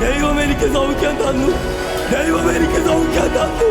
ദൈവം എനിക്ക് സൗഖ്യം തന്നു. ദൈവം എനിക്ക് സൗഖ്യം തന്നു.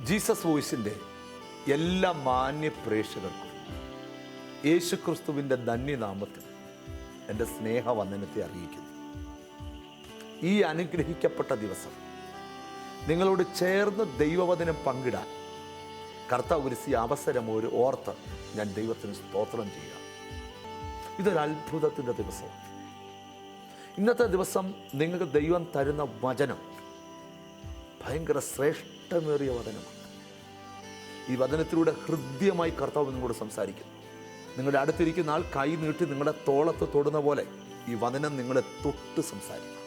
ജീസസ് വോയിസിൻ്റെ എല്ലാ മാന്യ പ്രേക്ഷകർക്കും യേശുക്രിസ്തുവിൻ്റെ ധന്യനാമത്തിൽ എൻ്റെ സ്നേഹവന്ദനത്തെ അറിയിക്കുന്നു. ഈ അനുഗ്രഹിക്കപ്പെട്ട ദിവസം നിങ്ങളോട് ചേർന്ന് ദൈവവചനം പങ്കിടാൻ കർത്താവ് ഒരുക്കിയ അവസരം ഓർത്ത് ഞാൻ ദൈവത്തിന് സ്തോത്രം ചെയ്യുക. ഇതൊരു അത്ഭുതത്തിൻ്റെ ദിവസമാണ്. ഇന്നത്തെ ദിവസം നിങ്ങൾക്ക് ദൈവം തരുന്ന വചനം ഭയങ്കര ശ്രേഷ്ഠമേറിയ വചനമാണ്. ഈ വചനത്തിലൂടെ ഹൃദ്യമായി കർത്താവ് നിങ്ങളോട് സംസാരിക്കും. നിങ്ങളുടെ അടുത്തിരിക്കുന്ന ആൾ കൈ നീട്ടി നിങ്ങളുടെ തോളത്ത് തൊടുന്ന പോലെ ഈ വചനം നിങ്ങളെ തൊട്ട് സംസാരിക്കും.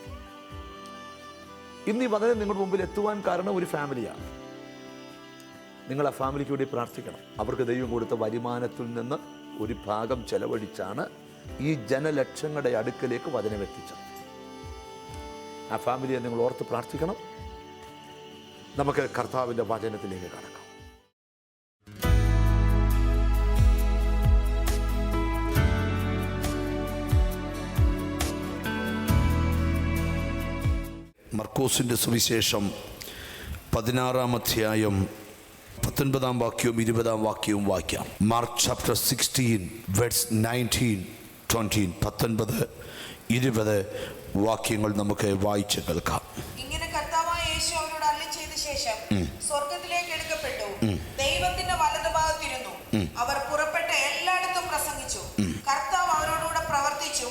ഇന്ന് ഈ വചനം നിങ്ങളുടെ മുമ്പിൽ എത്തുവാൻ കാരണം ഒരു ഫാമിലിയാണ്. നിങ്ങൾ ആ ഫാമിലിക്ക് വേണ്ടി പ്രാർത്ഥിക്കണം. അവർക്ക് ദൈവം കൊടുത്ത വരുമാനത്തിൽ നിന്ന് ഒരു ഭാഗം ചെലവഴിച്ചാണ് ഈ ജനലക്ഷങ്ങളുടെ അടുക്കലേക്ക് വചനം എത്തിച്ചത്. ആ ഫാമിലിയെ നിങ്ങൾ ഓർത്ത് പ്രാർത്ഥിക്കണം. നമുക്ക് കർത്താവിൻ്റെ വചനത്തിലേക്ക് കടക്കാം. മർക്കോസിൻ്റെ സുവിശേഷം 16-ാം അധ്യായം 19-ാം വാക്യവും 20-ാം വാക്യവും വായിക്കാം. മാർക്ക് ചാപ്റ്റർ 16 വേഴ്സ് 19-20 19-20 വാക്യങ്ങൾ നമുക്ക് വായിച്ച് കേൾക്കാം. ഇങ്ങനെ കർത്താവായ യേശു അവരോട് അരുളിച്ചെയ്ത ശേഷം സ്വർഗ്ഗത്തിലേക്ക് എടുക്കപ്പെട്ടു, ദൈവത്തിന്റെ വലതുഭാഗത്തിരുന്നു. അവർ പുറപ്പെട്ട് എല്ലായിടത്തും പ്രസംഗിച്ചു. കർത്താവ് അവരോടുകൂടെ പ്രവർത്തിച്ചു,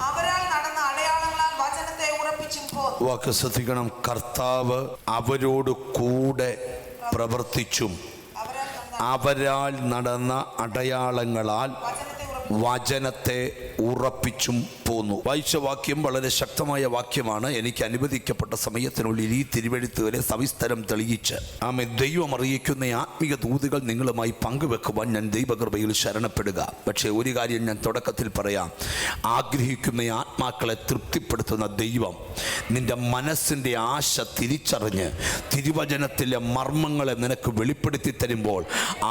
അവരാൽ നടന്ന അടയാളങ്ങളാൽ വചനത്തെ ഉറപ്പിച്ചും പോന്നു. വാക്ക് ശ്രദ്ധിക്കണം. കർത്താവ് അവരോട് കൂടെ പ്രവർത്തിച്ചും അവരാൽ നടന്ന അടയാളങ്ങളാൽ വചനത്തെ ഉറപ്പിച്ചും പോന്നു. വായിച്ച വാക്യം വളരെ ശക്തമായ വാക്യമാണ്. എനിക്ക് അനുവദിക്കപ്പെട്ട സമയത്തിനുള്ളിൽ ഈ തിരുവെഴുത്തുകളെ സവിസ്തരം തെളിയിച്ച് ദൈവം അറിയിക്കുന്ന ആത്മീയ ദൂതുകൾ നിങ്ങളുമായി പങ്കുവെക്കുവാൻ ഞാൻ ദൈവകൃപയിൽ ശരണപ്പെടുക. പക്ഷേ ഒരു കാര്യം ഞാൻ തുടക്കത്തിൽ പറയാം. ആഗ്രഹിക്കുന്ന ആത്മാക്കളെ തൃപ്തിപ്പെടുത്തുന്ന ദൈവം നിന്റെ മനസ്സിൻ്റെ ആശ തിരിച്ചറിഞ്ഞ് തിരുവചനത്തിലെ മർമ്മങ്ങളെ നിനക്ക് വെളിപ്പെടുത്തി തരുമ്പോൾ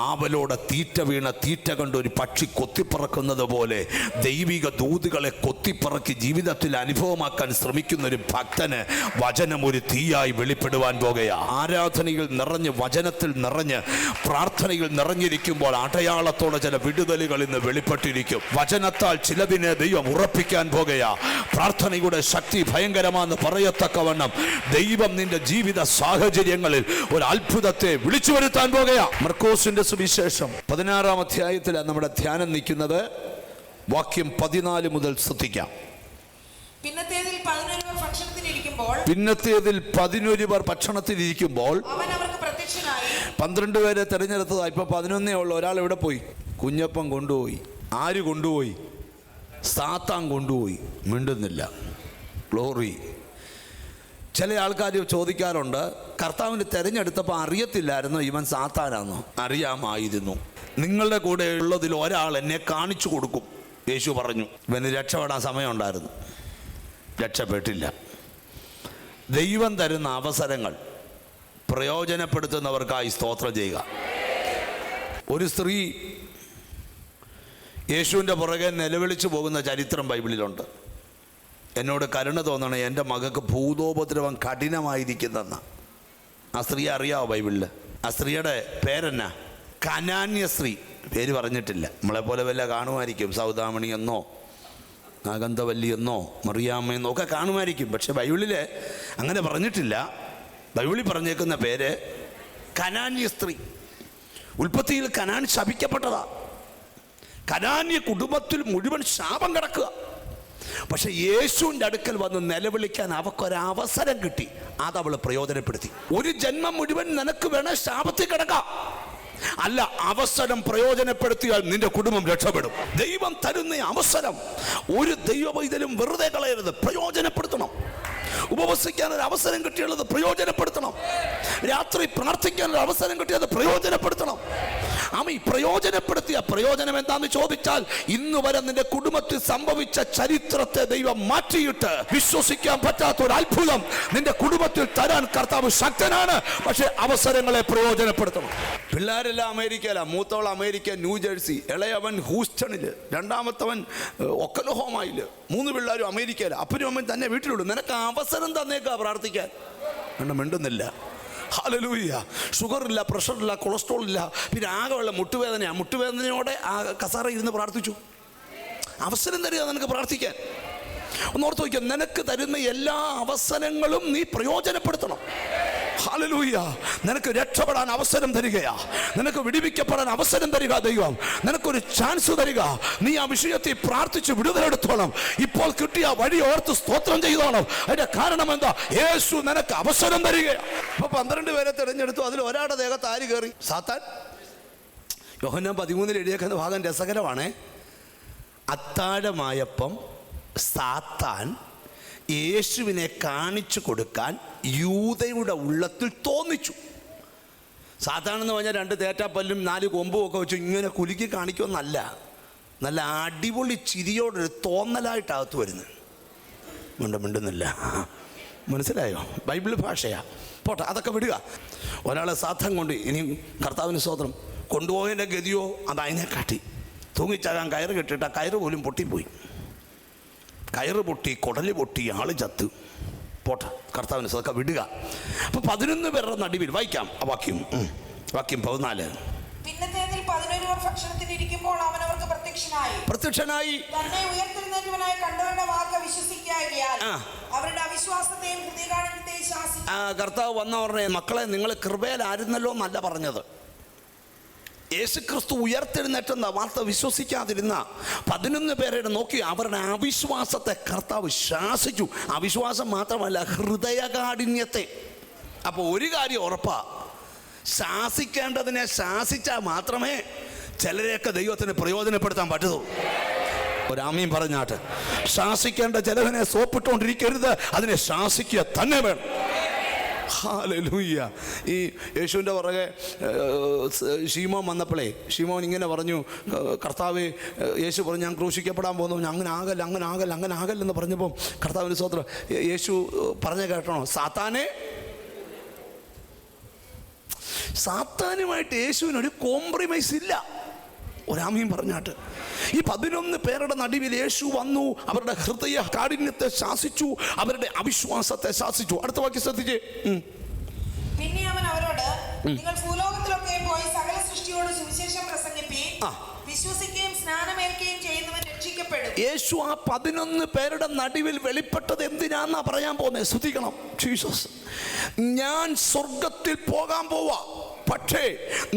ആവലോടെ തീറ്റ വീണ തീറ്റ കണ്ട് ഒരു പക്ഷി കൊത്തിപ്പറക്കുന്ന പോലെ ദൈവിക ദൂതുകളെ കൊത്തിപ്പറക്കി ജീവിതത്തിൽ അനുഭവമാക്കാൻ ശ്രമിക്കുന്ന ഒരു ഭക്തന് വചനം ഒരു തീയായി വെളിപ്പെടുവാൻ പോകുകയാണ്. ആരാധനയിൽ നിറഞ്ഞ് വചനത്തിൽ നിറഞ്ഞ് പ്രാർത്ഥനയിൽ നിറഞ്ഞിരിക്കുമ്പോൾ അടയാളത്തോടെ ചില വിടുതലുകൾ ഇന്ന് വെളിപ്പെട്ടിരിക്കും. വചനത്താൽ ചിലതിനെ ദൈവം ഉറപ്പിക്കാൻ പോകുകയാണ്. പ്രാർത്ഥനയുടെ ശക്തി ഭയങ്കരമാണെന്ന് പറയത്തക്കവണ്ണം ദൈവം നിന്റെ ജീവിത സാഹചര്യങ്ങളിൽ ഒരു അത്ഭുതത്തെ വിളിച്ചു വരുത്താൻ പോകുകയാണ്. മർക്കോസിന്റെ സുവിശേഷം 16-ാം അധ്യായത്തിലാണ് നമ്മുടെ ധ്യാനം നിൽക്കുന്നത്. വാക്യം 14 മുതൽ ശ്രദ്ധിക്കാം. പിന്നത്തേതിൽ 11 പേർ ഭക്ഷണത്തിലിരിക്കുമ്പോൾ അവൻ അവർക്ക് പ്രത്യക്ഷനായി. 12 പേരെ തെരഞ്ഞെടുത്തതാ. ഇപ്പൊ 11 ഉള്ളു. ഒരാൾ എവിടെ പോയി? കുഞ്ഞപ്പൻ കൊണ്ടുപോയി. ആര് കൊണ്ടുപോയി? സാത്താൻ കൊണ്ടുപോയി. മിണ്ടുന്നില്ല. ഗ്ലോറി. ചില ആൾക്കാർ ചോദിക്കാറുണ്ട്, കർത്താവിന് തെരഞ്ഞെടുത്തപ്പോൾ അറിയത്തില്ലായിരുന്നോ ഇവൻ സാത്താനാണോ? അറിയാമായിരുന്നു. നിങ്ങളുടെ കൂടെ ഉള്ളതിൽ ഒരാൾ എന്നെ കാണിച്ചു കൊടുക്കും. യേശു പറഞ്ഞു. ഇവന് രക്ഷപ്പെടാൻ സമയമുണ്ടായിരുന്നു, രക്ഷപ്പെട്ടില്ല. ദൈവം തരുന്ന അവസരങ്ങൾ പ്രയോജനപ്പെടുത്തുന്നവർക്കായി സ്തോത്രം ചെയ്യുക. ഒരു സ്ത്രീ യേശുവിൻ്റെ പുറകെ നിലവിളിച്ചു പോകുന്ന ചരിത്രം ബൈബിളിലുണ്ട്. എന്നോട് കരുണ തോന്നണേ, എൻ്റെ മകൾക്ക് ഭൂതോപദ്രവം കഠിനമായിരിക്കുന്നെന്ന്. ആ സ്ത്രീയെ അറിയാവോ ബൈബിളിൽ? ആ സ്ത്രീയുടെ പേരെന്നാ? കനാന്യ സ്ത്രീ. പേര് പറഞ്ഞിട്ടില്ല. നമ്മളെപ്പോലെ വല്ല കാണുമായിരിക്കും, സൗദാമണി എന്നോ നാഗന്ധവല്ലി എന്നോ മറിയാമ്മയെന്നോ ഒക്കെ കാണുമായിരിക്കും. പക്ഷെ ബൈബിളിൽ അങ്ങനെ പറഞ്ഞിട്ടില്ല. ബൈബിളിൽ പറഞ്ഞേക്കുന്ന പേര് കനാന്യ സ്ത്രീ. ഉൽപ്പത്തിയിൽ കനാൻ ശപിക്കപ്പെട്ടതാ. കനാന്യ കുടുംബത്തിൽ മുഴുവൻ ശാപം കിടക്കുക. പക്ഷെ യേശുവിൻ്റെ അടുക്കൽ വന്ന് നിലവിളിക്കാൻ അവക്കൊരവസരം കിട്ടി. അതവൾ പ്രയോജനപ്പെടുത്തി. ഒരു ജന്മം മുഴുവൻ നിനക്ക് വേണേ ശാപത്തിൽ കിടക്കാം. അല്ല, അവസരം പ്രയോജനപ്പെടുത്തിയാൽ നിന്റെ കുടുംബം രക്ഷപ്പെടും. ദൈവം തരുന്ന അവസരം ഒരു ദൈവവൈതലും വെറുതെ കളയരുത്, പ്രയോജനപ്പെടുത്തണം. ഉപവസിക്കാൻ ഒരു അവസരം കിട്ടിയുള്ളത് പ്രയോജനപ്പെടുത്തണം. രാത്രി പ്രാർത്ഥിക്കാൻ ഒരു അവസരം കിട്ടിയത് പ്രയോജനപ്പെടുത്തണം. പ്രയോജനപ്പെടുത്തിയ പ്രയോജനം എന്താന്ന് ചോദിച്ചാൽ, ഇന്ന് വരെ നിന്റെ കുടുംബത്തിൽ സംഭവിച്ച ചരിത്രത്തെ ദൈവം മാറ്റിയിട്ട് വിശ്വസിക്കാൻ പറ്റാത്ത ഒരു അത്ഭുതം നിന്റെ കുടുംബത്തിൽ തരാൻ കർത്താവ് ശക്തനാണ്. പക്ഷെ അവസരങ്ങളെ പ്രയോജനപ്പെടുത്തണം. പിള്ളേരെല്ലാം അമേരിക്കയിലാണ്. മൂത്തവൾ അമേരിക്ക ന്യൂജേഴ്സി, ഇളയവൻ ഹൂസ്റ്റണില്, രണ്ടാമത്തവൻ ഒക്കലഹോമയില്, 3 പിള്ളേരും അമേരിക്കയിലാണ്. അപ്പനും അമ്മയും തന്നെ വീട്ടിലുള്ളൂ. നിനക്ക് അവസരം തന്നേക്കാ പ്രാർത്ഥിക്കാൻ. മിണ്ടുന്നില്ല. ഹല്ലേലൂയ. ഷുഗറില്ല, പ്രഷറില്ല, കൊളസ്ട്രോൾ ഇല്ല, പിന്നെ ആകെയുള്ള മുട്ടുവേദനയാണ്. മുട്ടുവേദനയോടെ ആ കസാര ഇരുന്ന് പ്രാർത്ഥിച്ചു. അവസരം തരിക നിനക്ക് പ്രാർത്ഥിക്കാൻ. ഒന്നോർത്ത് വയ്ക്കുക, നിനക്ക് തരുന്ന എല്ലാ അവസരങ്ങളും നീ പ്രയോജനപ്പെടുത്തണം. ഹല്ലേലൂയ. നിനക്ക് രക്ഷപ്പെടാൻ അവസരം തരികയാ, നിനക്ക് വിടുവിക്കപ്പെടാൻ അവസരം തരിക ദൈവം. നിനക്കൊരു ചാൻസ് തരിക. നീ ആ വിഷയത്തിൽ പ്രാർത്ഥിച്ച് വിടുതലെടുത്തോണം. ഇപ്പോൾ കിട്ടിയ വഴി ഓർത്ത് സ്തോത്രം ചെയ്തോണം. അതിന്റെ കാരണം എന്താ? യേശു നിനക്ക് അവസരം തരികയാ. അപ്പൊ 12 പേരെ തിരഞ്ഞെടുത്തു. അതിൽ ഒരാളുടെ ദേഹത്ത് ആര് കയറി? സാത്താൻ. യോഹന്നാൻ 13 എഴുതിയേക്കുന്ന ഭാഗം രസകരമാണ്. അത്താഴമായപ്പം സാത്താൻ യേശുവിനെ കാണിച്ചു കൊടുക്കാൻ യൂദയുടെ ഉള്ളത്തിൽ തോന്നിച്ചു. സാത്താനെന്ന് പറഞ്ഞാൽ 2 തേറ്റാപ്പല്ലും 4 കൊമ്പും ഒക്കെ വെച്ച് ഇങ്ങനെ കുലുക്കി കാണിക്കുമെന്നല്ല, നല്ല അടിപൊളി ചിരിയോടൊരു തോന്നലായിട്ടകത്ത് വരുന്നത്. മിണ്ടുന്നില്ല. മനസ്സിലായോ? ബൈബിൾ ഭാഷയാ. പോട്ടെ, അതൊക്കെ വിടുക. ഒരാളെ സാത്താൻ കൊണ്ട്, ഇനി കർത്താവിന് സ്തോത്രം, കൊണ്ടുപോയതിൻ്റെ ഗതിയോ അത് അതിനെ കാട്ടി. തൂങ്ങിച്ചാകാൻ കയറ് കെട്ടിയിട്ട് ആ കയറ് പോലും പൊട്ടിപ്പോയി. കയറ് പൊട്ടി, കുടല് പൊട്ടി, ആള് ചത്ത്. പോട്ടെ, കർത്താവിന് അതൊക്കെ വിടുക. അപ്പൊ 11 പേരുടെ നടുവിൽ വായിക്കാം ആ വാക്യം 14. പിന്നത്തേതിൽ 11 പേർ ഭക്ഷണത്തിന് ഇരിക്കുമ്പോൾ അവൻ അവർക്ക് പ്രത്യക്ഷനായി. തന്നെ ഉയർത്തെഴുന്നേറ്റവനായി കണ്ടവരുടെ വാക്ക് വിശ്വസിക്കായികയാൽ അവരുടെ അവിശ്വാസത്തെയും ഹൃദയകാഠിന്യത്തെയും ശാസിച്ചു. കർത്താവ് വന്നവരുടെ മക്കളെ, നിങ്ങൾ കൃപയിലായിരുന്നല്ലോ എന്നല്ല പറഞ്ഞത്. യേശുക്രിസ്തു ഉയർത്തെഴുന്നേറ്റെന്ന വാർത്ത വിശ്വസിക്കാതിരുന്ന 11 പേരെ നോക്കി അവരുടെ അവിശ്വാസത്തെ കർത്താവ് ശാസിച്ചു. അവിശ്വാസം മാത്രമല്ല, ഹൃദയകാഠിന്യത്തെ. അപ്പോൾ ഒരു കാര്യം ഉറപ്പാ, ശാസിക്കേണ്ടതിനെ ശാസിച്ചാൽ മാത്രമേ ചിലരെയൊക്കെ ദൈവത്തിന് പ്രയോജനപ്പെടുത്താൻ പറ്റുള്ളൂ. ഒരാമീൻ പറഞ്ഞാട്ട്. ശാസിക്കേണ്ട ചിലവിനെ സോപ്പിട്ടുകൊണ്ടിരിക്കരുത്, അതിനെ ശാസിക്കുക തന്നെ വേണം. ഹല്ലേലൂയ. ഈ യേശുവിൻ്റെ പുറകെ ശീമോൻ വന്നപ്പോഴേ ശീമോൻ ഇങ്ങനെ പറഞ്ഞു, കർത്താവേ, യേശു പറഞ്ഞു ഞാൻ ക്രൂശിക്കപ്പെടാൻ പോകുന്നു, അങ്ങനെ ആകല്ലെന്ന് പറഞ്ഞപ്പോൾ കർത്താവിന് സ്തോത്രം, യേശു പറഞ്ഞ കേട്ടണോ? സാത്താനുമായിട്ട് യേശുവിനൊരു കോംപ്രമൈസ് ഇല്ല. ഒരാമീൻ പറഞ്ഞാട്ട്. ഈ 11 പേരുടെ നടുവിൽ യേശു വന്നു, അവരുടെ ഹൃദയ കാഠിന്യത്തെ ശാസിച്ചു, അവരുടെ അവിശ്വാസത്തെ ശാസിച്ചു. അടുത്ത വാക്യം ശ്രദ്ധിച്ചേ. പിന്നെ അവൻ അവരോട്, നിങ്ങൾ ഭൂലോകത്തിലൊക്കെ പോയി സകല സൃഷ്ടിയോട് സുവിശേഷം പ്രസംഗിപ്പീൻ, വിശ്വസിക്കുകയും സ്നാനമേൽക്കുകയും ചെയ്യുന്നവൻ രക്ഷിക്കപ്പെടും. യേശു ആ 11 പേരുടെ നടുവിൽ വെളിപ്പെട്ടത് എന്തിനാന്നാ പറയാൻ പോകുന്നത്? ശ്രദ്ധിക്കണം. ജീസസ്, ഞാൻ സ്വർഗത്തിൽ പോകാൻ പോവാ, പക്ഷേ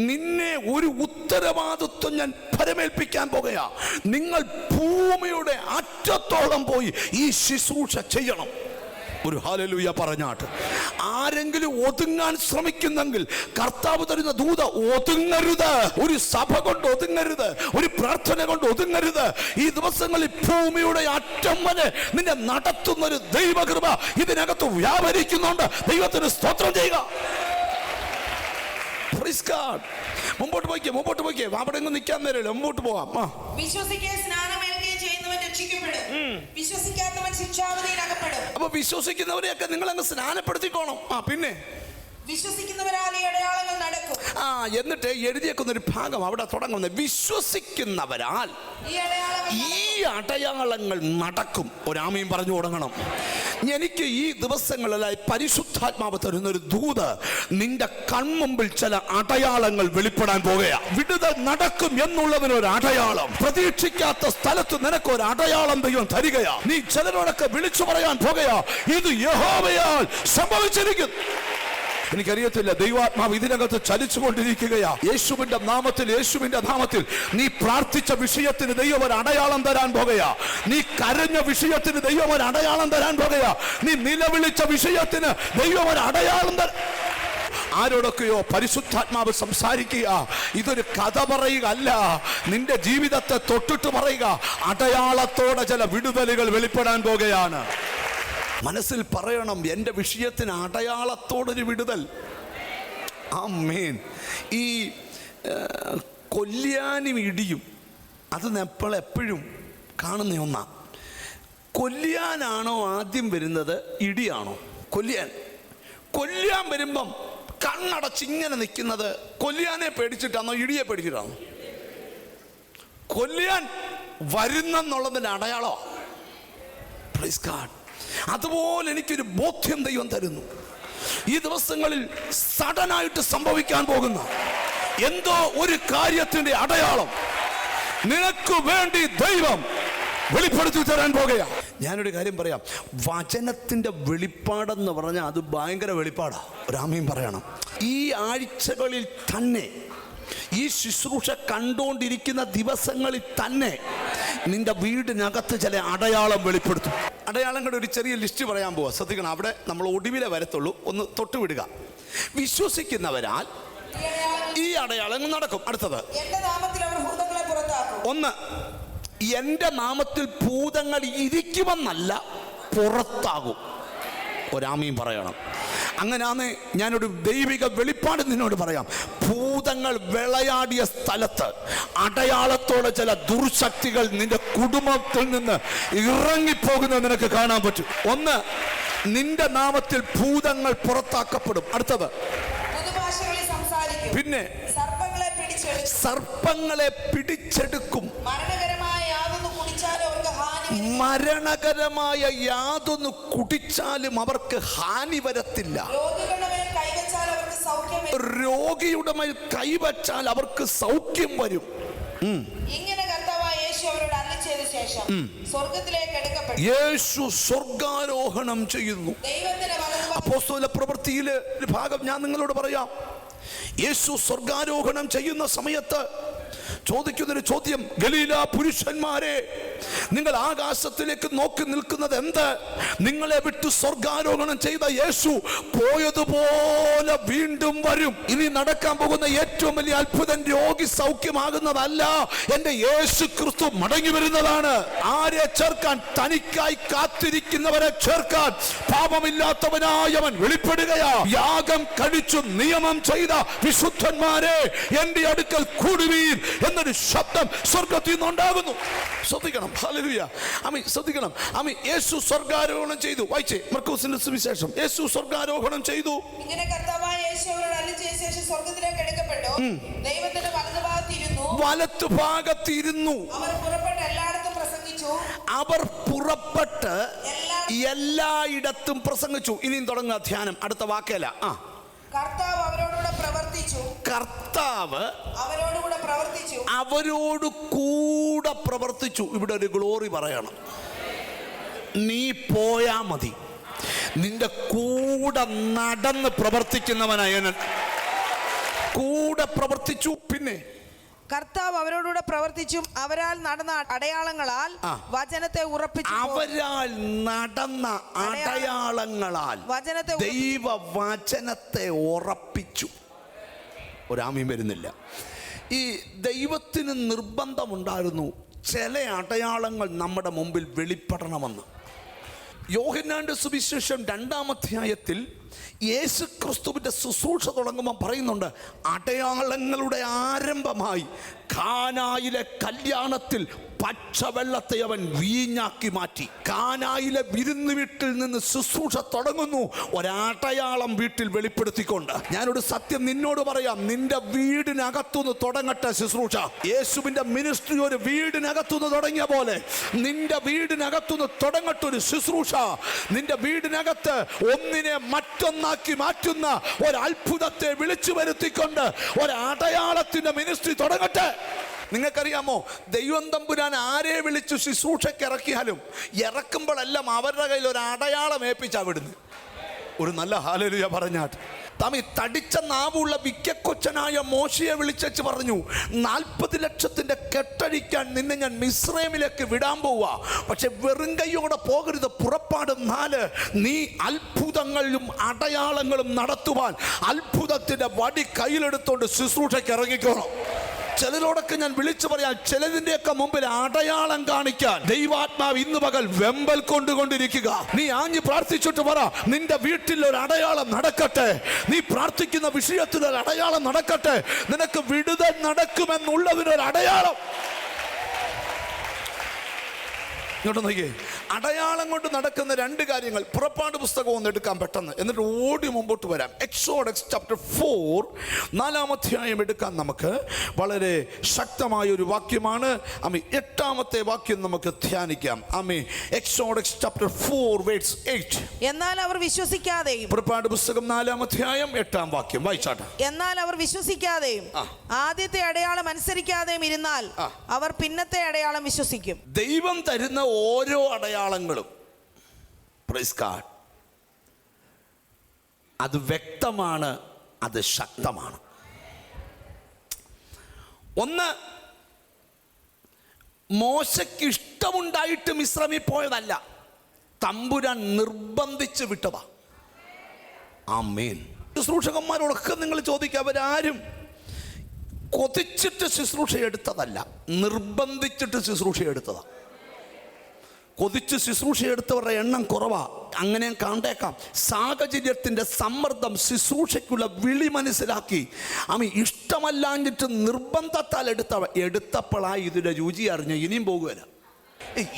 നിന്നെ ഒരു ഉത്തരവാദിത്വം ഞാൻ പരമേൽപ്പിക്കാൻ പോകുകയാ. നിങ്ങൾ ഭൂമിയുടെ അറ്റത്തോളം പോയി ഈ ശുശ്രൂഷ ചെയ്യണം. ഒരു ഹല്ലേലൂയ പറഞ്ഞാട്ട്. ആരെങ്കിലും ഒതുങ്ങാൻ ശ്രമിക്കുന്നെങ്കിൽ കർത്താവ് തരുന്ന ദൂത ഒതുങ്ങരുത്. ഒരു സഭ കൊണ്ട് ഒതുങ്ങരുത്, ഒരു പ്രാർത്ഥന കൊണ്ട് ഒതുങ്ങരുത്. ഈ ദിവസങ്ങളിൽ ഭൂമിയുടെ അറ്റം വരെ നിന്നെ നടത്തുന്നൊരു ദൈവകൃപ ഇതിനകത്ത് വ്യാപരിക്കുന്നുണ്ട്. ദൈവത്തിന് സ്തോത്രം ചെയ്യുക. മുമ്പോട്ട് പോയിക്കേ. അവിടെ എങ്ങും നിൽക്കാൻ നേരമില്ല, മുമ്പോട്ട് പോകാം. വിശ്വസിക്കുകയും സ്നാനമേൽക്കുകയും ചെയ്യുന്നവൻ രക്ഷിക്കപ്പെടും, വിശ്വസിക്കാത്തവൻ ശിക്ഷാവിധിയിൽ അകപ്പെടും. അപ്പൊ വിശ്വസിക്കുന്നവരെയൊക്കെ നിങ്ങൾ അങ്ങ് സ്നാനപ്പെടുത്തിക്കോണം. പിന്നെ വിശ്വസിക്കുന്നവരാൽ ഈ അടയാളങ്ങൾ നടക്കും. എന്നിട്ട് എഴുതിയേക്കുന്ന ഒരു ഭാഗം അവിടെ തുടങ്ങുന്നത്, വിശ്വസിക്കുന്നവരാൽ ഈ അടയാളങ്ങൾ നടക്കും. ഒരാമയും പറഞ്ഞു തുടങ്ങണം. എനിക്ക് ഈ ദിവസങ്ങളിലായി പരിശുദ്ധാത്മാവ് തരുന്നൊരു ദൂത്, നിന്റെ കൺമുമ്പിൽ ചില അടയാളങ്ങൾ വെളിപ്പെടാൻ പോകുകയാ. വിടുതൽ നടക്കും എന്നുള്ളതിനൊരു അടയാളം, പ്രതീക്ഷിക്കാത്ത സ്ഥലത്ത് നിനക്കൊരു അടയാളം ദൈവം തരികയാ. നീ ചിലരോടൊക്കെ വിളിച്ചു പറയാൻ പോകുകയാ, ഇത് യഹോവയാൽ സംഭവിച്ചിരിക്കുന്നു. എനിക്കറിയത്തില്ല, ദൈവാത്മാവ് ഇതിനകത്ത് ചലിച്ചുകൊണ്ടിരിക്കുകയാ. യേശുവിന്റെ നാമത്തിൽ നീ പ്രാർത്ഥിച്ച വിഷയത്തിന് ദൈവം ഒരു അടയാളം തരാൻ പോകുകയാ. നീ കരഞ്ഞ വിഷയത്തിന് ദൈവം ഒരു അടയാളം തരാൻ പോകുകയാ. നീ നിലവിളിച്ച വിഷയത്തിന് ദൈവം ഒരു അടയാളം ആരോടൊക്കെയോ പരിശുദ്ധാത്മാവ് സംസാരിക്കുക. ഇതൊരു കഥ പറയുക അല്ല, നിന്റെ ജീവിതത്തെ തൊട്ടിട്ട് പറയുക. അടയാളത്തോടെ ചില വിടുതലുകൾ വെളിപ്പെടാൻ പോകുകയാണ്. മനസ്സിൽ പറയണം, എൻ്റെ വിഷയത്തിന് അടയാളത്തോടൊരു വിടുതൽ. ആമേൻ. ഈ കൊല്ലാനും ഇടിയും അത് എപ്പോഴും കാണുന്ന ഒന്നാ. കൊല്ലാനാണോ ആദ്യം വരുന്നത്, ഇടിയാണോ? കൊല്ലാൻ വരുമ്പം കണ്ണടച്ചിങ്ങനെ നിൽക്കുന്നത് കൊല്ലാനെ പേടിച്ചിട്ടാണോ ഇടിയെ പേടിച്ചിട്ടാണോ? കൊല്ലാൻ വരുന്നെന്നുള്ളതിൻ്റെ അടയാളോ? Praise God. അതുപോലെ എനിക്കൊരു ബോധ്യം ദൈവം തരുന്നു. ഈ ദിവസങ്ങളിൽ സഡനായിട്ട് സംഭവിക്കാൻ പോകുന്ന എന്തോ ഒരു കാര്യത്തിന്റെ അടയാളം നിനക്ക് വേണ്ടി ദൈവം വെളിപ്പെടുത്തി തരാൻ പോകുക. ഞാനൊരു കാര്യം പറയാം, വചനത്തിന്റെ വെളിപ്പാടെന്ന് പറഞ്ഞാൽ അത് ഭയങ്കര വെളിപ്പാടാ. ഒരാമയും പറയണം. ഈ ആഴ്ചകളിൽ തന്നെ, ഈ ശുശ്രൂഷ കണ്ടുകൊണ്ടിരിക്കുന്ന ദിവസങ്ങളിൽ തന്നെ നിന്റെ വീടിനകത്ത് ചില അടയാളം വെളിപ്പെടുത്തും. അടയാളങ്ങളുടെ ഒരു ചെറിയ ലിസ്റ്റ് പറയാൻ പോവാ. ശ്രദ്ധിക്കണം, അവിടെ നമ്മൾ ഒടുവിലെ വരത്തുള്ളൂ. ഒന്ന് തൊട്ടുവിടുക. വിശ്വസിക്കുന്നവരാൽ ഈ അടയാളങ്ങൾ നടക്കും. അടുത്തത്, ഒന്ന്, എൻ്റെ നാമത്തിൽ ഭൂതങ്ങൾ ഇരിക്കുമെന്നല്ല, പുറത്താകും. ഒരാമയും പറയണം. അങ്ങനെയാന്ന് ഞാനൊരു ദൈവിക വെളിപ്പാട് നിന്നോട് പറയാം. ഭൂതങ്ങൾ വിളയാടിയ സ്ഥലത്ത് അടയാളത്തോടെ ചില ദുർശക്തികൾ നിന്റെ കുടുംബത്തിൽ നിന്ന് ഇറങ്ങിപ്പോകുന്നത് നിനക്ക് കാണാൻ പറ്റും. ഒന്ന്, നിന്റെ നാമത്തിൽ ഭൂതങ്ങൾ പുറത്താക്കപ്പെടും. അടുത്തത്, പിന്നെ സർപ്പങ്ങളെ പിടിച്ചെടുക്കും. മരണകരമായ യാതൊന്ന് കുടിച്ചാലും അവർക്ക് ഹാനി വരത്തില്ല. രോഗിയുടെ മേൽ കൈവച്ചാൽ അവർക്ക് സൗഖ്യം വരും. യേശു സ്വർഗാരോഹണം ചെയ്യുന്നു. അപ്പോസ്തല പ്രവൃത്തിയിലെ ഒരു ഭാഗം ഞാൻ നിങ്ങളോട് പറയാം. യേശു സ്വർഗാരോഹണം ചെയ്യുന്ന സമയത്ത് ചോദിക്കുന്നൊരു ചോദ്യം, ഗലീല പുരുഷന്മാരെ, നിങ്ങൾ ആകാശത്തിലേക്ക് നോക്കി നിൽക്കുന്നത് എന്ത്? നിങ്ങളെ വിട്ട് സ്വർഗാരോഹണം ചെയ്ത യേശു പോയതുപോലെ വീണ്ടും വരും. ഇനി നടക്കാൻ പോകുന്ന ഏറ്റവും വലിയ അത്ഭുതം രോഗി സൗഖ്യമാകുന്നതല്ല, എന്റെ യേശു ക്രിസ്തു മടങ്ങി വരുന്നതാണ്. ആരെ ചേർക്കാൻ? തനിക്കായി കാത്തിരിക്കുന്നവരെ ചേർക്കാൻ പാപമില്ലാത്തവനായവൻ വെളിപ്പെടുകയാ. യാഗം കഴിച്ചു നിയമം ചെയ്ത വിശുദ്ധന്മാരെ, എന്റെ അടുക്കൽ കൂടുവീർ എന്നൊരു ശബ്ദം സ്വർഗത്തിൽ നിന്നുണ്ടാകുന്നു. ശ്രദ്ധിക്കണം. ഹല്ലേലൂയ. ആമേൻ. ശ്രദ്ധിക്കണം. ആമേൻ. യേശു സ്വർഗാരോഹണം ചെയ്തു. വായിച്ചേ മർക്കോസിന്റെ സുവിശേഷം. യേശു സ്വർഗാരോഹണം ചെയ്തു. ഇങ്ങനെ കർത്താവായ യേശു അവരോട് അരുളിച്ചെയ്ത ശേഷം സ്വർഗ്ഗത്തിലേക്ക് എടുക്കപ്പെട്ടു. ദൈവത്തിന്റെ വലതുഭാഗത്തിരുന്നു. അവർ പുറപ്പെട്ട് എല്ലായിടത്തും പ്രസംഗിച്ചു. ഇനിയും തുടങ്ങുക ധ്യാനം. അടുത്ത വാക്കല്ല. കർത്താവ് അവരോട് കൂടെ പ്രവർത്തിച്ചു. ഇവിടെ ഒരു ഗ്ലോറി പറയണം. നീ പോയാ മതി, നിന്റെ കൂടെ നടന്ന് പ്രവർത്തിക്കുന്നവനായ കൂടെ പ്രവർത്തിച്ചു. പിന്നെ കർത്താവ് അവരോടുകൂടെ പ്രവർത്തിച്ചും അവരാൽ നടന്ന അടയാളങ്ങളാൽ വചനത്തെ ഉറപ്പിച്ചു. അവരാൽ നടന്ന അടയാളങ്ങളാൽ ദൈവവചനത്തെ ഉറപ്പിച്ചു. ഒരാമയും വരുന്നില്ല. ഈ ദൈവത്തിന് നിർബന്ധമുണ്ടായിരുന്നു ചില അടയാളങ്ങൾ നമ്മുടെ മുമ്പിൽ വെളിപ്പെടണമെന്ന്. യോഹന്നാന്റെ സുവിശേഷം 2-ാം അധ്യായത്തിൽ യേശു ക്രിസ്തുവിൻ്റെ ശുശ്രൂഷ തുടങ്ങുമ്പോൾ പറയുന്നുണ്ട്, അടയാളങ്ങളുടെ ആരംഭമായി കാനായിലെ കല്യാണത്തിൽ പച്ചവെള്ളത്തെ അവൻ വീഞ്ഞാക്കി മാറ്റി. കാനായിലെ വിരുന്ന് വീട്ടിൽ നിന്ന് ശുശ്രൂഷ തുടങ്ങുന്നു, ഒരടയാളം വീട്ടിൽ വെളിപ്പെടുത്തിക്കൊണ്ട്. ഞാനൊരു സത്യം നിന്നോട് പറയാം, നിന്റെ വീടിനകത്തുനിന്ന് തുടങ്ങട്ടെ ശുശ്രൂഷ. യേശുവിൻ്റെ മിനിസ്ട്രി ഒരു വീടിനകത്തുനിന്ന് തുടങ്ങിയ പോലെ നിന്റെ വീടിനകത്തുനിന്ന് തുടങ്ങട്ടെ ഒരു ശുശ്രൂഷ. നിന്റെ വീടിനകത്ത് ഒന്നിനെ മറ്റൊന്നാക്കി മാറ്റുന്ന ഒരത്ഭുതത്തെ വിളിച്ചു വരുത്തിക്കൊണ്ട് ഒരടയാളത്തിന്റെ മിനിസ്ട്രി തുടങ്ങട്ടെ. നിങ്ങൾക്കറിയാമോ, ദൈവം തമ്പുരാൻ ആരെ വിളിച്ചു ശുശ്രൂഷയ്ക്ക് ഇറക്കിയാലും ഇറക്കുമ്പോഴെല്ലാം അവരുടെ കയ്യിൽ ഒരു അടയാളം ഏൽപ്പിച്ചാ വിടുന്നു. ഒരു നല്ല ഹല്ലേലൂയ പറഞ്ഞാട്ട്. തടിച്ച നാവുള്ള വിക്കക്കൊച്ചനായ മോശയെ വിളിച്ചു പറഞ്ഞു, 40 ലക്ഷത്തിന്റെ കെട്ടഴിക്കാൻ നിന്നെ ഞാൻ മിസ്രൈമിലേക്ക് വിടാൻ പോവാ, പക്ഷെ വെറും കൈയോടെ പോകരുത്. പുറപ്പാട് 4, നീ അത്ഭുതങ്ങളും അടയാളങ്ങളും നടത്തുവാൻ അത്ഭുതത്തിന്റെ വടി കയ്യിലെടുത്തോണ്ട് ശുശ്രൂഷയ്ക്ക് ഇറങ്ങിക്കോണം. ചിലരോടൊക്കെ ഞാൻ വിളിച്ചു പറയാം, ചിലതിന്റെയൊക്കെ മുമ്പിൽ അടയാളം കാണിക്കാൻ ദൈവാത്മാവ് ഇന്ന് പകൽ വെമ്പൽ കൊണ്ടുകൊണ്ടിരിക്കുക. നീ ആഞ്ഞ് പ്രാർത്ഥിച്ചിട്ട് പറ, നിന്റെ വീട്ടിൽ ഒരു അടയാളം നടക്കട്ടെ, നീ പ്രാർത്ഥിക്കുന്ന വിഷയത്തിൽ ഒരു അടയാളം നടക്കട്ടെ, നിനക്ക് വിടുതൽ നടക്കുമെന്നുള്ളതിനൊരു അടയാളം. ഇങ്ങോട്ട് നോക്കിയേ, അടയാളം കൊണ്ട് നടക്കുന്ന 2 കാര്യങ്ങൾ. പുറപ്പാട് പുസ്തകം ഒന്ന് എടുക്കാം പെട്ടെന്ന്, എന്നിട്ട് ഓടി മുമ്പോട്ട് വരാം. എക്സോഡസ് ചാപ്റ്റർ 4 4-ാം അധ്യായം എടുക്കാം. നമുക്ക് വളരെ ശക്തമായ ഒരു വാക്യമാണ്. 8-ാമത്തെ വാക്യം നമുക്ക് ധ്യാനിക്കാം. Exodus chapter 4 verse 8. എന്നാൽ അവർ വിശ്വസിക്കാതെയും. പുറപ്പാട് പുസ്തകം 4-ാം അധ്യായം 8-ാം വാക്യം വായിച്ചാട്ടെ. എന്നാൽ അവർ വിശ്വസിക്കാതെയും ആദ്യത്തെ അടയാളം അനുസരിക്കാതെയും ഇരുന്നാൽ അവർ പിന്നത്തെ അടയാളം വിശ്വസിക്കും. ദൈവം തരുന്ന ഓരോ അടയാളങ്ങളും പ്രൈസ് ഗോഡ്, അത് വ്യക്തമാണ്, അത് ശക്തമാണ്. ഒന്ന്, മോശയ്ക്ക് ഇഷ്ടമുണ്ടായിട്ട് മിസ്രൈമിൽ പോയതല്ല, തമ്പുരാൻ നിർബന്ധിച്ച് വിട്ടതാ. ആമേൻ. ശുശ്രൂഷകന്മാരോടൊക്കെ നിങ്ങൾ ചോദിക്കുക, അവരാരും കൊതിച്ചിട്ട് ശുശ്രൂഷ എടുത്തതല്ല, നിർബന്ധിച്ചിട്ട് ശുശ്രൂഷ എടുത്തതാ. കൊതിച്ച് ശുശ്രൂഷ എടുത്തവരുടെ എണ്ണം കുറവാ, അങ്ങനെ കണ്ടേക്കാം. സാഹചര്യത്തിൻ്റെ സമ്മർദ്ദം ശുശ്രൂഷയ്ക്കുള്ള വിളി മനസ്സിലാക്കി ഇഷ്ടമല്ലാഞ്ഞിട്ട് നിർബന്ധത്താൽ എടുത്തപ്പോഴായി ഇതിൻ്റെ രുചി അറിഞ്ഞ് ഇനിയും പോകുകയില്ല.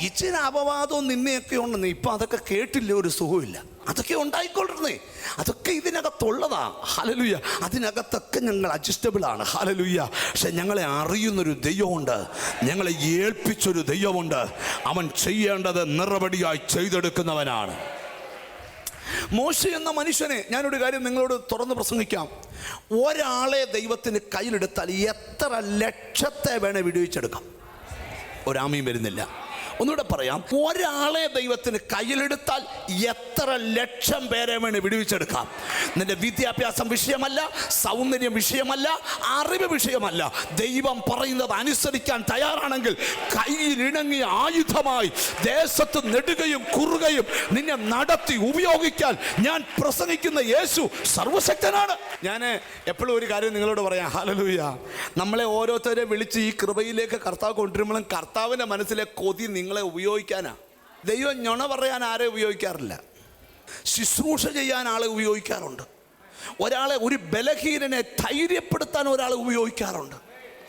ഇച്ചിരി അപവാദവും നിന്നെയൊക്കെ ഉണ്ടെന്ന് ഇപ്പം അതൊക്കെ കേട്ടില്ല, ഒരു സുഖമില്ല. അതൊക്കെ ഉണ്ടായിക്കൊണ്ടിരുന്നേ, അതൊക്കെ ഇതിനകത്തുള്ളതാ. ഹല്ലേലൂയ. അതിനകത്തൊക്കെ ഞങ്ങൾ അഡ്ജസ്റ്റബിൾ ആണ്. ഹല്ലേലൂയ. പക്ഷെ ഞങ്ങളെ അറിയുന്നൊരു ദൈവമുണ്ട്, ഞങ്ങളെ ഏൽപ്പിച്ചൊരു ദൈവമുണ്ട്. അവൻ ചെയ്യേണ്ടത് നിറപടിയായി ചെയ്തെടുക്കുന്നവനാണ്. മോശ എന്ന മനുഷ്യനെ ഞാനൊരു കാര്യം നിങ്ങളോട് തുറന്ന് പ്രസംഗിക്കാം. ഒരാളെ ദൈവത്തിന് കയ്യിലെടുത്താൽ എത്ര ലക്ഷത്തെ വേണേ വിടുവിച്ചെടുക്കാം. ഒരാമയും വരുന്നില്ല. ഒന്നുകൂടെ പറയാം, ഒരാളെ ദൈവത്തിന് കയ്യിലെടുത്താൽ എത്ര ലക്ഷം പേരെ വേണേ വിടുവിച്ചെടുക്കാം. നിന്റെ വിദ്യാഭ്യാസം വിഷയമല്ല, സൗന്ദര്യം വിഷയമല്ല, അറിവ് വിഷയമല്ല. ദൈവം പറയുന്നത് അനുസരിക്കാൻ തയ്യാറാണെങ്കിൽ കയ്യിലിണങ്ങിയ ആയുധമായി ദേശത്ത് നെടുകയും കുറുകയും നിന്നെ നടത്തി ഉപയോഗിക്കാൻ ഞാൻ പ്രസംഗിക്കുന്ന യേശു സർവശക്തനാണ്. ഞാൻ എപ്പോഴും ഒരു കാര്യം നിങ്ങളോട് പറയാം. ഹല്ലേലൂയ. നമ്മളെ ഓരോരുത്തരെ വിളിച്ച് ഈ കൃപയിലേക്ക് കർത്താവ് കൊണ്ടുവരുമ്പോഴും കർത്താവിൻ്റെ മനസ്സിലെ കൊതി നിങ്ങളെ ഉപയോഗിക്കാനാ. ദൈവം നുണ പറയാൻ ആരെ ഉപയോഗിക്കാറില്ല, ശുശ്രൂഷ ചെയ്യാൻ ആളെ ഉപയോഗിക്കാറുണ്ട്. ഒരാളെ, ഒരു ബലഹീനനെ ധൈര്യപ്പെടുത്താൻ ഒരാളെ ഉപയോഗിക്കാറുണ്ട്.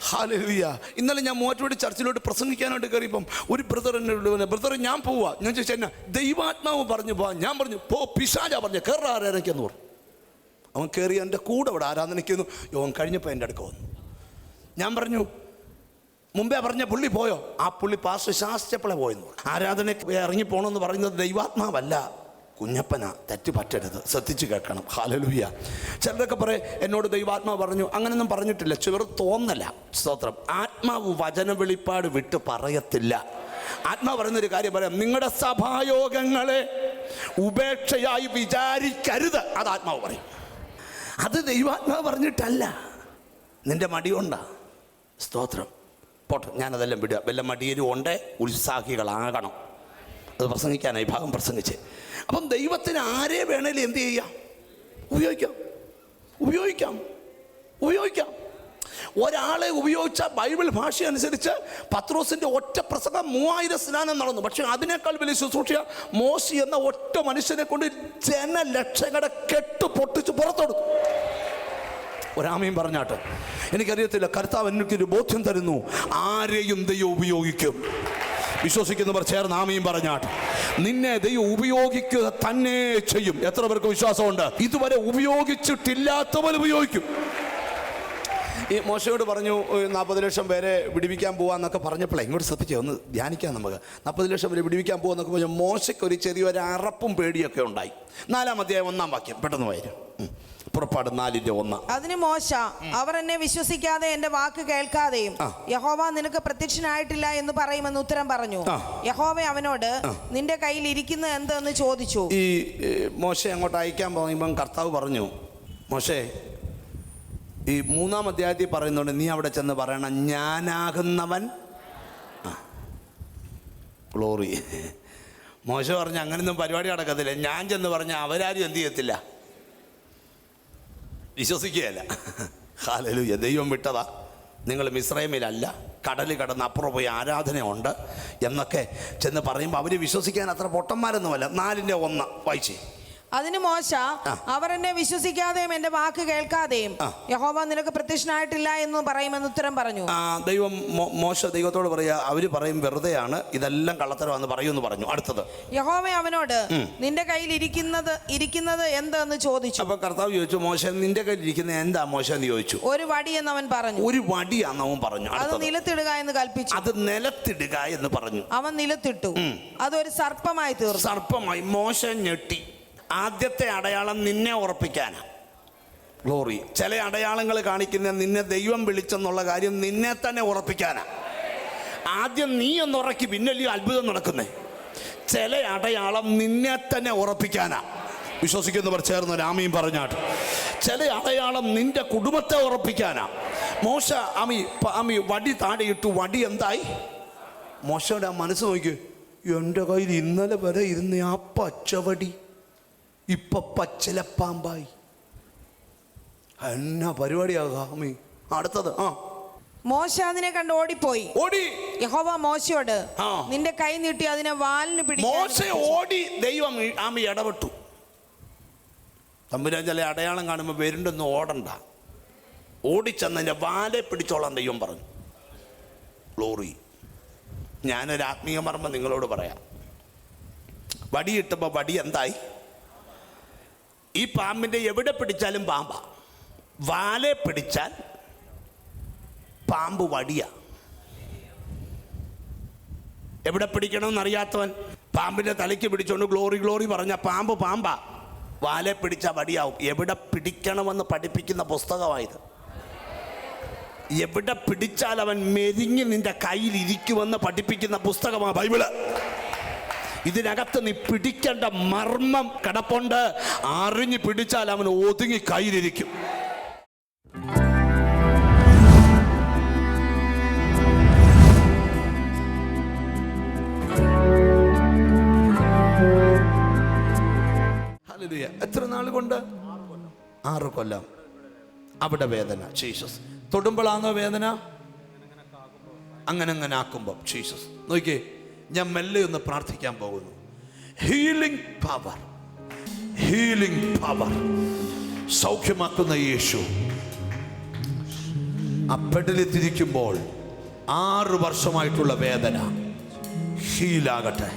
ഹല്ലേലൂയ. ഇന്നലെ ഞാൻ മൂവാറ്റുപുഴ ചർച്ചിലോട്ട് പ്രസംഗിക്കാനായിട്ട് കയറിയപ്പം ഒരു ബ്രദർ എന്നെ വിളിച്ചു, ബ്രദർ ഞാൻ പോവാ. ഞാൻ ചോദിച്ചാൽ എന്നാ? ദൈവാത്മാവ് പറഞ്ഞു പോവാ. ഞാൻ പറഞ്ഞു പോ, പിശാചാ പറഞ്ഞു കയറാരെന്ന് പറഞ്ഞു. അവൻ കയറി എൻ്റെ കൂടെ അവിടെ ആരാധനയ്ക്കുന്നു. യോൻ കഴിഞ്ഞപ്പോൾ എൻ്റെ അടുക്ക വന്നു. ഞാൻ പറഞ്ഞു, മുമ്പേ പറഞ്ഞ പുള്ളി പോയോ? ആ പുള്ളി പാസ്റ്റർ ശാസ്ത്രപ്പളെ പോയെന്ന് പറഞ്ഞു. ആരാധനയ്ക്ക് ഇറങ്ങി പോകണമെന്ന് പറയുന്നത് ദൈവാത്മാവല്ല, കുഞ്ഞപ്പനാ. തെറ്റ് പറ്റരുത്, ശ്രദ്ധിച്ച് കേൾക്കണം. ഹല്ലേലൂയ. ചിലരൊക്കെ പറയും എന്നോട് ദൈവാത്മാവ് പറഞ്ഞു. അങ്ങനെയൊന്നും പറഞ്ഞിട്ടില്ല, ചിലർ തോന്നല. സ്തോത്രം. ആത്മാവ് വചന വെളിപ്പാട് വിട്ട് പറയത്തില്ല. ആത്മാവ് പറയുന്നൊരു കാര്യം പറയാം, നിങ്ങളുടെ സഭായോഗങ്ങളെ ഉപേക്ഷയായി വിചാരിക്കരുത്. അത് ആത്മാവ് പറയും. അത് ദൈവാത്മാവ് പറഞ്ഞിട്ടല്ല, നിന്റെ മടിയുണ്ടാ. സ്തോത്രം. പോട്ടെ, ഞാനതെല്ലാം വിടുക. വല്ല മടിയരും ഉണ്ടേ ഉത്സാഹികളാകണം. അത് പ്രസംഗിക്കാനായി ഭാഗം പ്രസംഗിച്ച്. അപ്പം ദൈവത്തിന് ആരെ വേണേലും എന്ത് ചെയ്യാം? ഉപയോഗിക്കാം. ഒരാളെ ഉപയോഗിച്ച ബൈബിൾ ഭാഷ അനുസരിച്ച് പത്രോസിന്റെ ഒറ്റ പ്രസംഗം 3000 സ്നാനം നടന്നു. പക്ഷെ അതിനേക്കാൾ വലിയ ശുശ്രൂഷ മോശി എന്ന ഒറ്റ മനുഷ്യനെ കൊണ്ട് ജനലക്ഷങ്ങളെ കെട്ട് പൊട്ടിച്ച് പുറത്തെടുത്തു. ഒരാമയും പറഞ്ഞാട്ട്. എനിക്കറിയത്തില്ല, കർത്താവ് എനിക്കൊരു ബോധ്യം തരുന്നു, ആരെയും ദൈവം ഉപയോഗിക്കും. വിശ്വസിക്കുന്നവർ ചേർന്ന് ആമയും പറഞ്ഞാട്ട്. നിന്നെ ദൈവം ഉപയോഗിക്കുക തന്നെ ചെയ്യും. എത്ര പേർക്ക് വിശ്വാസമുണ്ട്? ഇതുവരെ ഉപയോഗിച്ചിട്ടില്ലാത്തവർ ഉപയോഗിക്കും. ഈ മോശയോട് പറഞ്ഞു 40 ലക്ഷം പേരെ വിടിവിക്കാൻ പോവാന്നൊക്കെ പറഞ്ഞപ്പോഴേ ഇങ്ങോട്ട് ശ്രദ്ധിക്കുക, ഒന്ന് ധ്യാനിക്കാം നമുക്ക്. 40 ലക്ഷം പേരെ വിടിവിക്കാൻ പോവാന്നൊക്കെ പറഞ്ഞു. മോശയ്ക്ക് ഒരു ചെറിയൊരു അറപ്പും പേടിയൊക്കെ ഉണ്ടായി. 4-ാം അധ്യായം 1-ാം വാക്യം പെട്ടെന്ന് വായിരും. പുറപ്പാട് 4:1. അതിന് മോശ, അവർ എന്നെ വിശ്വസിക്കാതെ എന്റെ വാക്ക് കേൾക്കാതെയും യഹോവ നിനക്ക് പ്രത്യക്ഷനായിട്ടില്ല എന്ന് പറയുമെന്ന് ഉത്തരം പറഞ്ഞു. യഹോവ അവനോട്, നിന്റെ കയ്യിൽ ഇരിക്കുന്നത് എന്തെന്ന് ചോദിച്ചു. ഈ മോശെ അങ്ങോട്ട് അയക്കാൻ പോകുമ്പം കർത്താവ് പറഞ്ഞു, മോശേ, ഈ 3-ാം അധ്യായത്തിൽ പറയുന്നുണ്ട്, നീ അവിടെ ചെന്ന് പറയണം, ഞാനാകുന്നവൻ. ഗ്ലോറി. മോശ പറഞ്ഞു, അങ്ങനൊന്നും പരിപാടി നടക്കത്തില്ല. ഞാൻ ചെന്ന് പറഞ്ഞാൽ അവരാരും എന്ത് ചെയ്യത്തില്ല, വിശ്വസിക്കുകയല്ല. ഹല്ലേലൂയ. ദൈവം വിട്ടതാ, നിങ്ങൾ മിസ്രൈമിലല്ല, കടൽ കടന്ന് അപ്പുറം പോയി ആരാധനയുണ്ട് എന്നൊക്കെ ചെന്ന് പറയുമ്പോൾ അവർ വിശ്വസിക്കാൻ അത്ര പൊട്ടന്മാരൊന്നുമല്ല. 4:1 വായിച്ചേ. അതിന് മോശ, അവർ എന്നെ വിശ്വസിക്കാതെയും എന്റെ വാക്ക് കേൾക്കാതെയും യഹോവ നിനക്ക് പ്രത്യക്ഷനായിട്ടില്ല എന്ന് പറയുമെന്ന് ഉത്തരം പറഞ്ഞു. ദൈവം മോശ ദൈവത്തോട് പറയാ, അവര് പറയും വെറുതെയാണ്, ഇതെല്ലാം കള്ളത്തരമാണെന്ന് പറയുമെന്ന് പറഞ്ഞു. അടുത്തത്, യഹോവ അവനോട്, നിന്റെ കയ്യിൽ ഇരിക്കുന്നത് എന്തെന്ന് ചോദിച്ചു. അപ്പൊ കർത്താവ് ചോദിച്ചു, മോശ നിന്റെ കയ്യിൽ ഇരിക്കുന്നത് എന്താ മോശ എന്ന് ചോദിച്ചു. ഒരു വടി എന്ന് അവൻ പറഞ്ഞു. ഒരു വടിയാന്ന് അവൻ പറഞ്ഞു. അത് നിലത്തിടുക എന്ന് കൽപ്പിച്ചു. അത് നിലത്തിടുക എന്ന് പറഞ്ഞു. അവൻ നിലത്തിട്ടു, അതൊരു സർപ്പമായി തീർന്നു. സർപ്പമായി. മോശ ഞെട്ടി. ആദ്യത്തെ അടയാളം നിന്നെ ഉറപ്പിക്കാനാ. ഗ്ലോറി. ചില അടയാളങ്ങൾ കാണിക്കുന്ന നിന്നെ ദൈവം വിളിച്ചെന്നുള്ള കാര്യം നിന്നെ തന്നെ ഉറപ്പിക്കാനാ. ആദ്യം നീ ഒന്ന് ഉറക്കി, പിന്നല്ലേ അത്ഭുതം നടക്കുന്നേ. ചില അടയാളം നിന്നെ തന്നെ ഉറപ്പിക്കാനാ. വിശ്വസിക്കുന്നവർ ചേർന്ന് രാമയും പറഞ്ഞാട്ട്. ചില അടയാളം നിന്റെ കുടുംബത്തെ ഉറപ്പിക്കാനാ. മോശ ആമി വടി താഴെയിട്ടു. വടി എന്തായി? മോശയുടെ മനസ്സ് നോക്കി, എൻ്റെ കയ്യിൽ ഇന്നലെ വരെ ഇരുന്ന ആ പച്ചവടി ഇപ്പൊ പച്ചിലപ്പാമ്പായി. എന്നാ പരിപാടിയാകാം. അടുത്തത്, മോശ അതിനെ കണ്ട് ഓടി. യഹോവ മോശയോട്, നിന്റെ കൈ നീട്ടി അതിനെ വാലിന് പിടിച്ചു. മോശ ഓടി. ദൈവം ആമി ഇടപെട്ടു. തമ്പുരാൻ ചില അടയാളം കാണുമ്പോൾ വരുണ്ടെന്ന് ഓടണ്ട, ഓടിച്ചെന്നതിൻ്റെ വാലെ പിടിച്ചോളാൻ ദൈവം പറഞ്ഞു. ഗ്ലോറി. ഞാനൊരു ആത്മീയ മർമ്മം നിങ്ങളോട് പറയാം. വടിയിട്ടപ്പോൾ വടി എന്തായി? ഈ പാമ്പിൻ്റെ എവിടെ പിടിച്ചാലും പാമ്പാ. വാലെ പിടിച്ചാൽ പാമ്പ് വടിയാ. എവിടെ പിടിക്കണമെന്നറിയാത്തവൻ പാമ്പിൻ്റെ തലയ്ക്ക് പിടിച്ചോണ്ട് ഗ്ലോറി ഗ്ലോറി പറഞ്ഞ പാമ്പ് പാമ്പാ. വാലെ പിടിച്ച വടിയാവും. എവിടെ പിടിക്കണമെന്ന് പഠിപ്പിക്കുന്ന പുസ്തകമായത്. എവിടെ പിടിച്ചാൽ അവൻ മെരിഞ്ഞ് നിന്റെ കയ്യിൽ ഇരിക്കുമെന്ന് പഠിപ്പിക്കുന്ന പുസ്തകമാണ് ബൈബിള്. ഇതിനകത്ത് നീ പിടിക്കേണ്ട മർമ്മം കിടപ്പുണ്ട്. അറിഞ്ഞ് പിടിച്ചാൽ അവൻ ഒതുങ്ങി കയ്യിലിരിക്കും. ഹല്ലേലൂയ. എത്ര നാൾ കൊണ്ട്? 6 കൊല്ലം. അവിടെ വേദന. ജീസസ്. തൊടുമ്പോഴാണോ വേദന? അങ്ങനെ ആക്കുമ്പോൾ. ജീസസ്. നോക്കിയേ, ഞാൻ മെല്ലെ ഒന്ന് പ്രാർത്ഥിക്കാൻ പോകുന്നു. Healing power, healing power. സൗഖ്യമാക്കുന്ന യേശു അപ്പടിലെത്തിരിക്കുമ്പോൾ 6 വർഷമായിട്ടുള്ള വേദന ഹീലാകട്ടെ,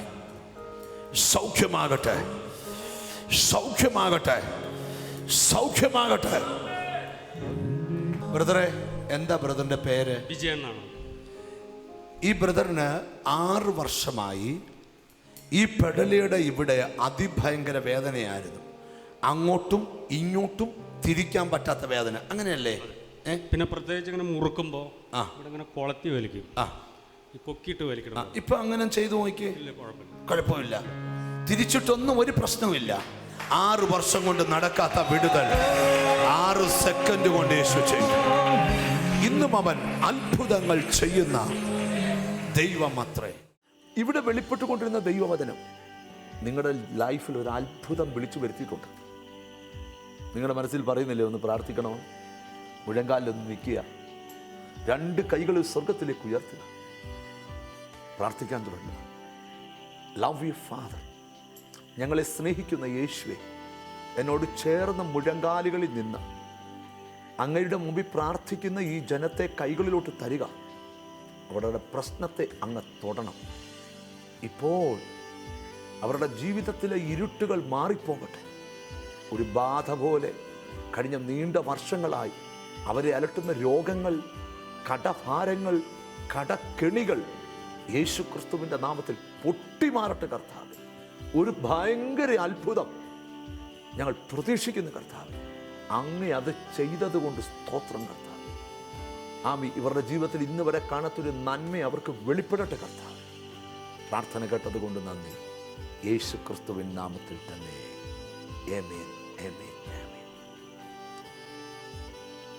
സൗഖ്യമാകട്ടെ, സൗഖ്യമാകട്ടെ, സൗഖ്യമാകട്ടെ. ബ്രദറെ, എന്താ ബ്രദറിന്റെ പേര്? വിജയനാണ്. ഈ ബ്രദറിന് 6 വർഷമായി ഈ പെടലിയുടെ ഇവിടെ അതിഭയങ്കര വേദനയായിരുന്നു. അങ്ങോട്ടും ഇങ്ങോട്ടും തിരിക്കാൻ പറ്റാത്ത വേദന. അങ്ങനെയല്ലേ? പിന്നെ പ്രത്യേകിച്ച് ഇങ്ങനെ മുറുക്കുമ്പോൾ ഇവിടെ ഇങ്ങനെ കൊളത്തി വലിക്കും, പൊക്കിയിട്ട് വലിക്കണം. ഇപ്പൊ അങ്ങനെ ചെയ്തു നോക്കി, കുഴപ്പമില്ല. തിരിച്ചിട്ടൊന്നും ഒരു പ്രശ്നമില്ല. 6 വർഷം കൊണ്ട് നടക്കാത്ത വിടുതൽ 6 സെക്കൻഡ് കൊണ്ട് യേശു ചെയ്തു. ഇന്നും അവൻ അത്ഭുതങ്ങൾ ചെയ്യുന്ന ദൈവം അത്രേ. ഇവിടെ വെളിപ്പെട്ടുകൊണ്ടിരുന്ന ദൈവവചനം നിങ്ങളുടെ ലൈഫിൽ ഒരു അത്ഭുതം വിളിച്ചു വരുത്തിയിട്ടുണ്ട്. നിങ്ങളുടെ മനസ്സിൽ പറയുന്നില്ലേ, ഒന്ന് പ്രാർത്ഥിക്കണോ? മുഴങ്കാലിലൊന്ന് നിൽക്കുക, 2 കൈകൾ സ്വർഗത്തിലേക്ക് ഉയർത്തുക, പ്രാർത്ഥിക്കാൻ തുടങ്ങുക. ലവ് യു ഫാദർ, ഞങ്ങളെ സ്നേഹിക്കുന്ന യേശുവേ, എന്നോട് ചേർന്ന മുഴങ്കാലുകളിൽ നിന്ന് അങ്ങയുടെ മുമ്പിൽ പ്രാർത്ഥിക്കുന്ന ഈ ജനത്തെ കൈകളിലോട്ട് തരിക. അവരുടെ പ്രശ്നത്തെ അങ്ങ് തൊടണം. ഇപ്പോൾ അവരുടെ ജീവിതത്തിലെ ഇരുട്ടുകൾ മാറിപ്പോകട്ടെ. ഒരു ബാധ പോലെ കഴിഞ്ഞ നീണ്ട വർഷങ്ങളായി അവരെ അലട്ടുന്ന രോഗങ്ങൾ, കടഭാരങ്ങൾ, കടക്കെണികൾ യേശു ക്രിസ്തുവിൻ്റെ നാമത്തിൽ പൊട്ടിമാറട്ടെ കർത്താവേ. ഒരു ഭയങ്കര അത്ഭുതം ഞങ്ങൾ പ്രതീക്ഷിക്കുന്നു കർത്താവേ. അങ്ങേ അത് ചെയ്തതുകൊണ്ട് സ്തോത്രം കർത്താവേ. ആമി, ഇവരുടെ ജീവിതത്തിൽ ഇന്ന് വരെ കാണാത്തൊരു നന്മ അവർക്ക് വെളിപ്പെടട്ടെ കർത്താവേ. പ്രാർത്ഥന കേട്ടതുകൊണ്ട് നന്ദി. യേശു ക്രിസ്തുവിൻ നാമത്തിൽ തന്നെ. ആമേൻ, ആമേൻ, ആമേൻ.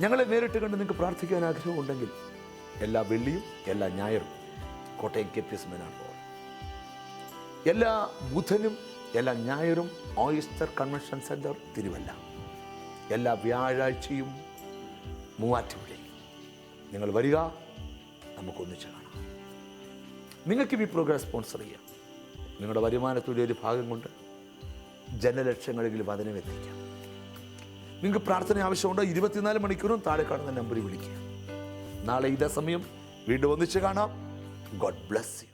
ഞങ്ങളെ നേരിട്ട് കണ്ട് നിങ്ങൾക്ക് പ്രാർത്ഥിക്കാൻ ആഗ്രഹമുണ്ടെങ്കിൽ എല്ലാ വെള്ളിയും എല്ലാ ഞായറും കോട്ടയം KPS മെനാണ് ഹോൾ, എല്ലാ ബുധനും എല്ലാ ഞായറും ഓയിസ്റ്റർ കൺവെൻഷൻ സെൻറ്റർ തിരുവല്ല, എല്ലാ വ്യാഴാഴ്ചയും മൂവാറ്റുപുഴയിൽ. നിങ്ങൾ വരിക, നമുക്കൊന്നിച്ച് കാണാം. നിങ്ങൾക്ക് ഈ പ്രോഗ്രാം സ്പോൺസർ ചെയ്യാം. നിങ്ങളുടെ വരുമാനത്തിൻ്റെ ഒരു ഭാഗം കൊണ്ട് ജനലക്ഷങ്ങളിൽ വചനം എത്തിക്കാം. നിങ്ങൾക്ക് പ്രാർത്ഥന ആവശ്യമുണ്ടോ? 24 മണിക്കൂറും താഴെ കാണുന്ന നമ്പറിൽ വിളിക്കുക. നാളെ ഇതേ സമയം വീണ്ടും ഒന്നിച്ച് കാണാം. God bless you.